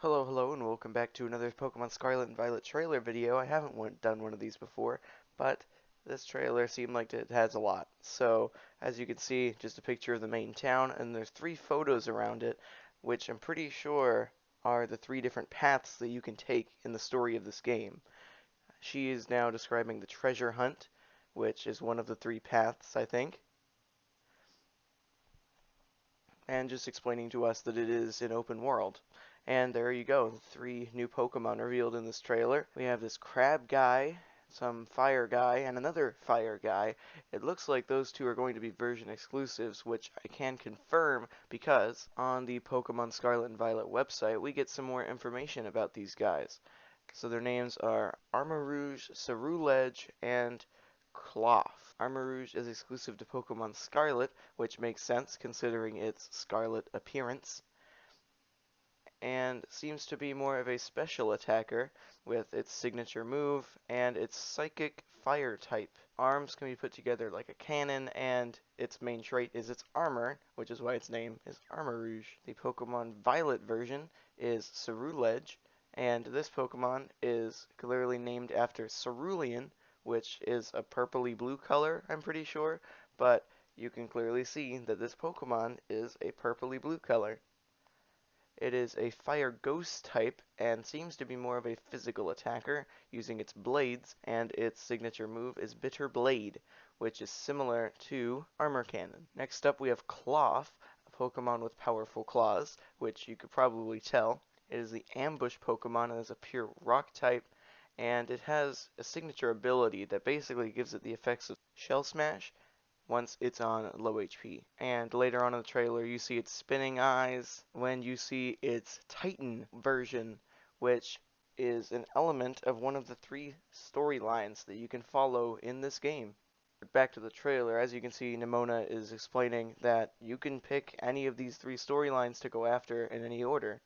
Hello, and welcome back to another Pokemon Scarlet and Violet trailer video. I haven't done one of these before, but this trailer seemed like it has a lot. So, as you can see, just a picture of the main town, and there's three photos around it, which I'm pretty sure are the three different paths that you can take in the story of this game. She is now describing the treasure hunt, which is one of the three paths, I think, and just explaining to us that it is an open world. And there you go, three new Pokemon revealed in this trailer. We have this crab guy, some fire guy, and another fire guy. It looks like those two are going to be version exclusives, which I can confirm because on the Pokemon Scarlet and Violet website, we get some more information about these guys. So their names are Armarouge, Ceruledge, and Cloth. Armarouge is exclusive to Pokemon Scarlet, which makes sense considering its scarlet appearance, and seems to be more of a special attacker with its signature move and its psychic fire type. Arms can be put together like a cannon, and its main trait is its armor, which is why its name is Armarouge. The Pokemon Violet version is Ceruledge, and this Pokemon is clearly named after cerulean, which is a purpley blue color, I'm pretty sure, but you can clearly see that this Pokemon is a purpley blue color. It is a fire ghost type and seems to be more of a physical attacker using its blades, and its signature move is Bitter Blade, which is similar to Armor Cannon. Next up we have Cloth, a Pokemon with powerful claws, which you could probably tell. It is the ambush Pokemon and is a pure rock type, and it has a signature ability that basically gives it the effects of Shell Smash once it's on low HP. And later on in the trailer, you see its spinning eyes when you see its Titan version, which is an element of one of the three storylines that you can follow in this game. Back to the trailer, as you can see, Nimona is explaining that you can pick any of these three storylines to go after in any order.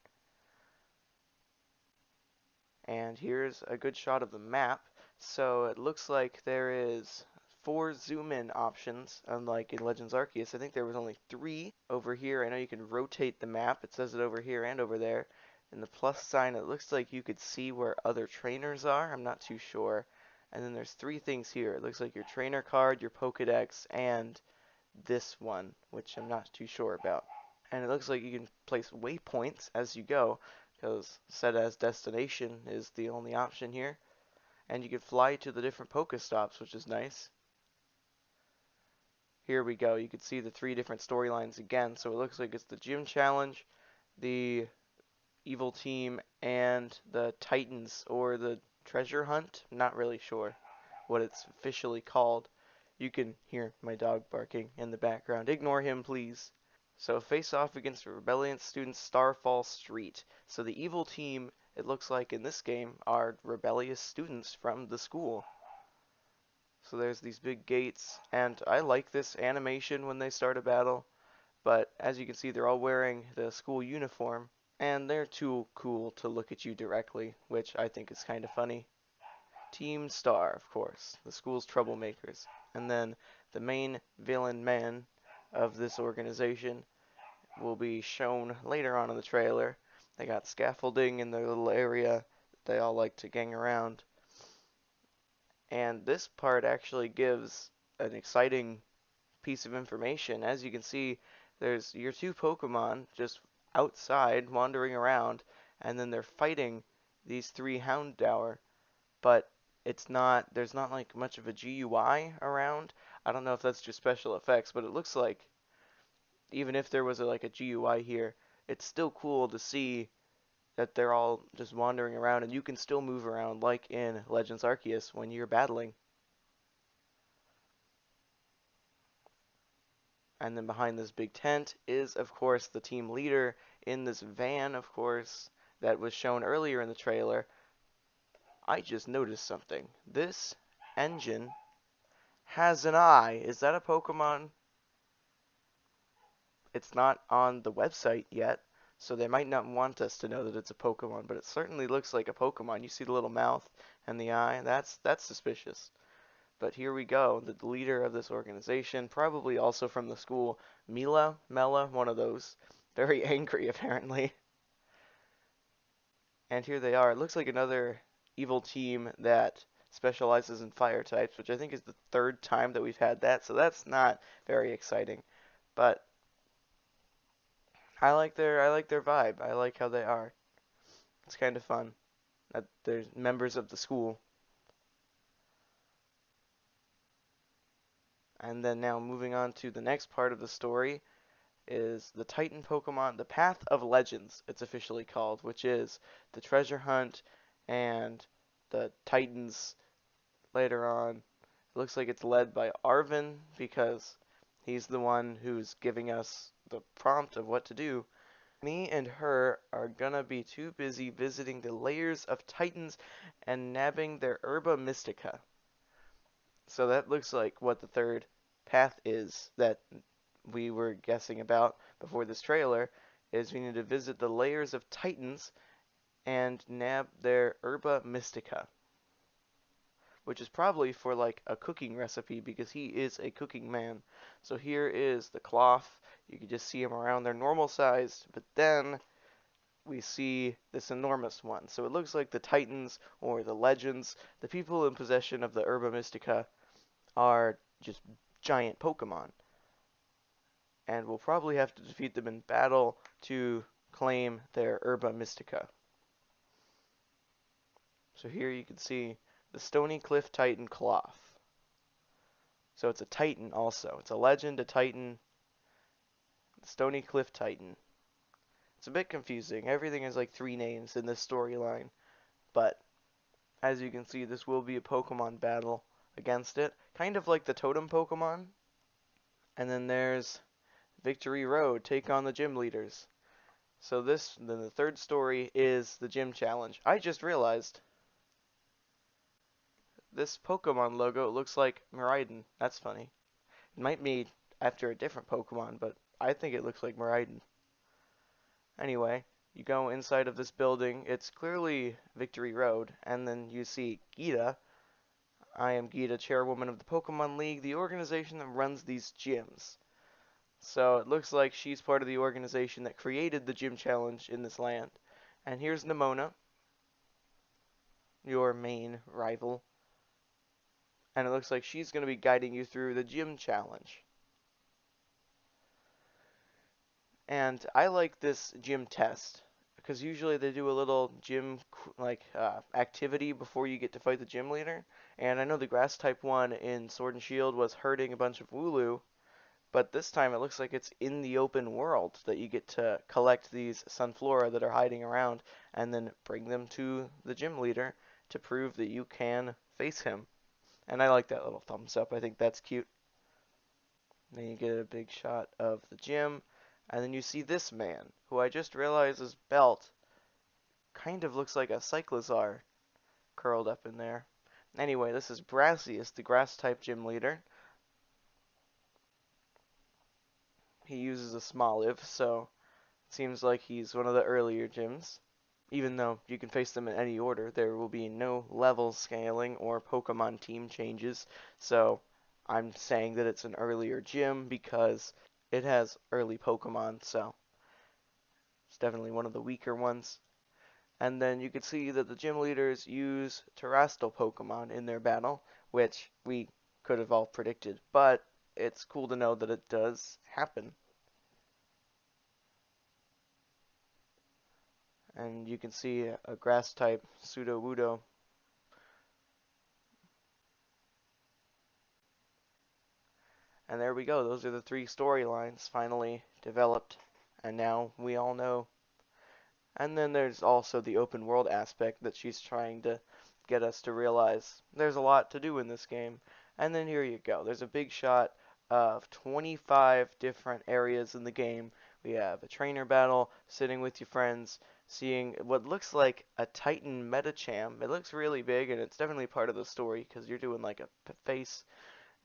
And here's a good shot of the map. So it looks like there is four zoom in options, unlike in Legends Arceus. I think there was only three over here. I know you can rotate the map. It says it over here and over there. And the plus sign, it looks like you could see where other trainers are. I'm not too sure. And then there's three things here. It looks like your trainer card, your Pokedex, and this one, which I'm not too sure about. And it looks like you can place waypoints as you go, because set as destination is the only option here. And you can fly to the different Pokestops, which is nice. Here we go. You can see the three different storylines again. So it looks like it's the Gym Challenge, the Evil Team, and the Titans, or the Treasure Hunt. I'm not really sure what it's officially called. You can hear my dog barking in the background. Ignore him, please. So face off against rebellious students Starfall Street. So the evil team, it looks like in this game, are rebellious students from the school. So there's these big gates, and I like this animation when they start a battle, but as you can see, they're all wearing the school uniform, and they're too cool to look at you directly, which I think is kind of funny. Team Star, of course, the school's troublemakers. And then the main villain man of this organization will be shown later on in the trailer. They got scaffolding in their little area that they all like to gang around. And this part actually gives an exciting piece of information. As you can see, there's your two Pokemon just outside wandering around, and then they're fighting these three Houndour, but there's not like much of a GUI around. I don't know if that's just special effects, but it looks like even if there was like a GUI here, it's still cool to see that they're all just wandering around, and you can still move around like in Legends Arceus when you're battling. And then behind this big tent is, of course, the team leader in this van, of course, that was shown earlier in the trailer. I just noticed something. This engine has an eye. Is that a Pokemon? It's not on the website yet, so they might not want us to know that it's a Pokemon, but it certainly looks like a Pokemon. You see the little mouth and the eye? That's suspicious. But here we go. The leader of this organization, probably also from the school, Mela, one of those. Very angry, apparently. And here they are. It looks like another evil team that specializes in fire types, which I think is the third time that we've had that, so that's not very exciting. But I like their vibe. I like how they are. It's kind of fun that there's members of the school. And then now moving on to the next part of the story is the Titan Pokemon, the Path of Legends, it's officially called, which is the treasure hunt and the Titans later on. It looks like it's led by Arvin because he's the one who's giving us the prompt of what to do. Me and her are gonna be too busy visiting the layers of Titans and nabbing their Herba Mystica. So that looks like what the third path is that we were guessing about before this trailer, is we need to visit the layers of Titans and nab their Herba Mystica, which is probably for like a cooking recipe because he is a cooking man. So here is the cloth. You can just see him around. They're normal sized, but then we see this enormous one. So it looks like the Titans or the Legends, the people in possession of the Herba Mystica, are just giant Pokemon. And we'll probably have to defeat them in battle to claim their Herba Mystica. So here you can see the Stony Cliff Titan cloth. So it's a Titan also. It's a legend, a Titan, Stony Cliff Titan. It's a bit confusing. Everything has like three names in this storyline. But as you can see, this will be a Pokemon battle against it. Kind of like the Totem Pokemon. And then there's Victory Road, take on the gym leaders. So then the third story is the gym challenge. I just realized this Pokemon logo looks like Miraidon. That's funny. It might be after a different Pokemon, but I think it looks like Miraidon. Anyway, you go inside of this building. It's clearly Victory Road, and then you see Geeta. I am Geeta, chairwoman of the Pokemon League, the organization that runs these gyms. So it looks like she's part of the organization that created the gym challenge in this land. And here's Nemona, your main rival. And it looks like she's going to be guiding you through the gym challenge. And I like this gym test because usually they do a little gym activity before you get to fight the gym leader. And I know the grass type one in Sword and Shield was hurting a bunch of Wooloo, but this time it looks like it's in the open world that you get to collect these Sunflora that are hiding around and then bring them to the gym leader to prove that you can face him. And I like that little thumbs up. I think that's cute. Then you get a big shot of the gym. And then you see this man, who I just realized his belt kind of looks like a Cyclizar curled up in there. Anyway, this is Brassius, the grass-type gym leader. He uses a Smoliv, so it seems like he's one of the earlier gyms. Even though you can face them in any order, there will be no level scaling or Pokemon team changes. So I'm saying that it's an earlier gym because it has early Pokemon, so it's definitely one of the weaker ones. And then you can see that the gym leaders use Terrestrial Pokemon in their battle, which we could have all predicted, but it's cool to know that it does happen. And you can see a grass type Sudowoodo. And there we go. Those are the three storylines finally developed. And now we all know. And then there's also the open world aspect that she's trying to get us to realize there's a lot to do in this game. And then here you go. There's a big shot of 25 different areas in the game. We have a trainer battle, sitting with your friends, seeing what looks like a Titan Metacham. It looks really big, and it's definitely part of the story because you're doing like a face.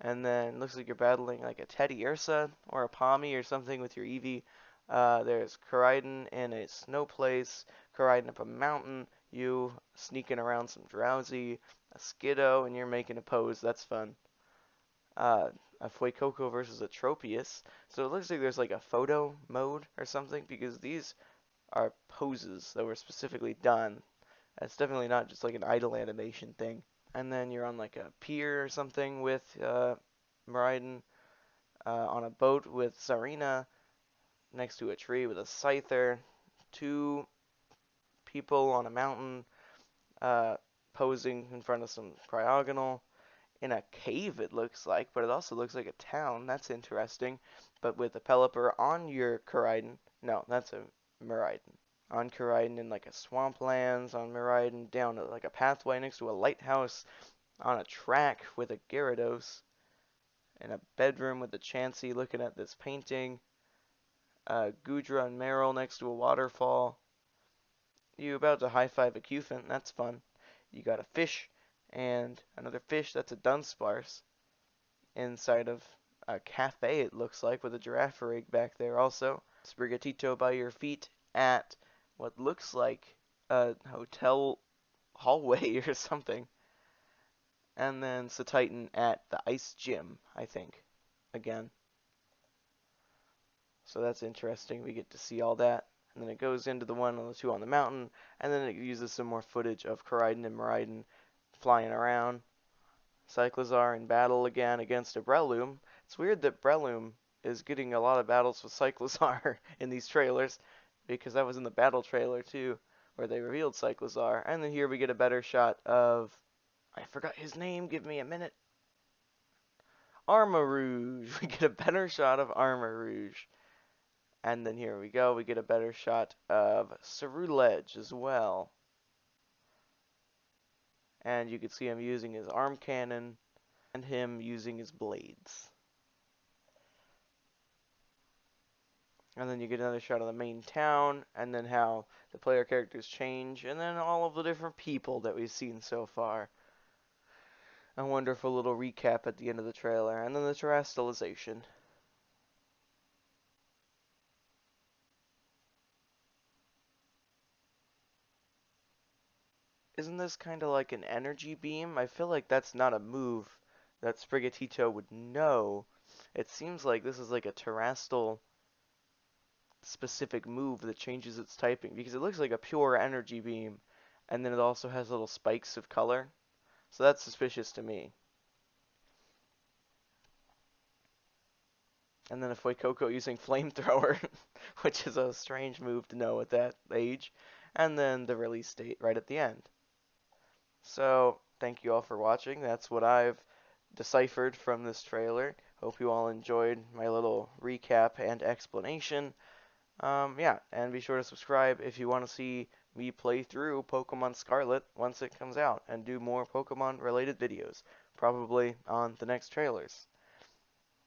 And then it looks like you're battling like a Teddy Ursa or a Palmy or something with your Eevee. There's Koraidon in a snow place, Koraidon up a mountain, you sneaking around some Drowsy, a Skiddo, and you're making a pose. That's fun. A Fuecoco versus a Tropius. So it looks like there's like a photo mode or something because these are poses that were specifically done. It's definitely not just like an idle animation thing. And then you're on like a pier or something with Miraiden, on a boat with Zarina, next to a tree with a scyther, two people on a mountain uh, posing in front of some cryogonal, in a cave it looks like, but it also looks like a town. That's interesting. But with a Pelipper on your Koraidon, no, that's a Miraidon. On Koraidon in like a swamplands, on Miraidon down like a pathway next to a lighthouse, on a track with a Gyarados, in a bedroom with a Chansey looking at this painting, Gudra and Meryl next to a waterfall. You about to high five a Cufant, that's fun. You got a fish and another fish, that's a Dunsparce, inside of a cafe, it looks like, with a giraffe rig back there also. Sprigatito by your feet at what looks like a hotel hallway or something. And then Satitan at the ice gym, I think, again. So that's interesting. We get to see all that. And then it goes into the one on the two on the mountain, and then it uses some more footage of Koraidon and Miraidon flying around. Cyclizar in battle again against a Breloom. It's weird that Breloom is getting a lot of battles with Cyclizar in these trailers, because that was in the battle trailer too, where they revealed Cyclizar. And then here we get a better shot of, I forgot his name, give me a minute. Armarouge. We get a better shot of Armarouge. And then here we go, we get a better shot of Ceruledge as well. And you can see him using his arm cannon and him using his blades. And then you get another shot of the main town, and then how the player characters change, and then all of the different people that we've seen so far. A wonderful little recap at the end of the trailer, and then the terrestrialization. Isn't this kind of like an energy beam? I feel like that's not a move that Sprigatito would know. It seems like this is like a terrestrial specific move that changes its typing, because it looks like a pure energy beam, and then it also has little spikes of color. So that's suspicious to me. And then a Fuecoco using Flamethrower, which is a strange move to know at that age. And then the release date right at the end. So, thank you all for watching. That's what I've deciphered from this trailer. Hope you all enjoyed my little recap and explanation. Yeah, and be sure to subscribe if you want to see me play through Pokemon Scarlet once it comes out, and do more Pokemon related videos, probably on the next trailers.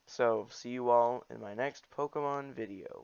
So, see you all in my next Pokemon video.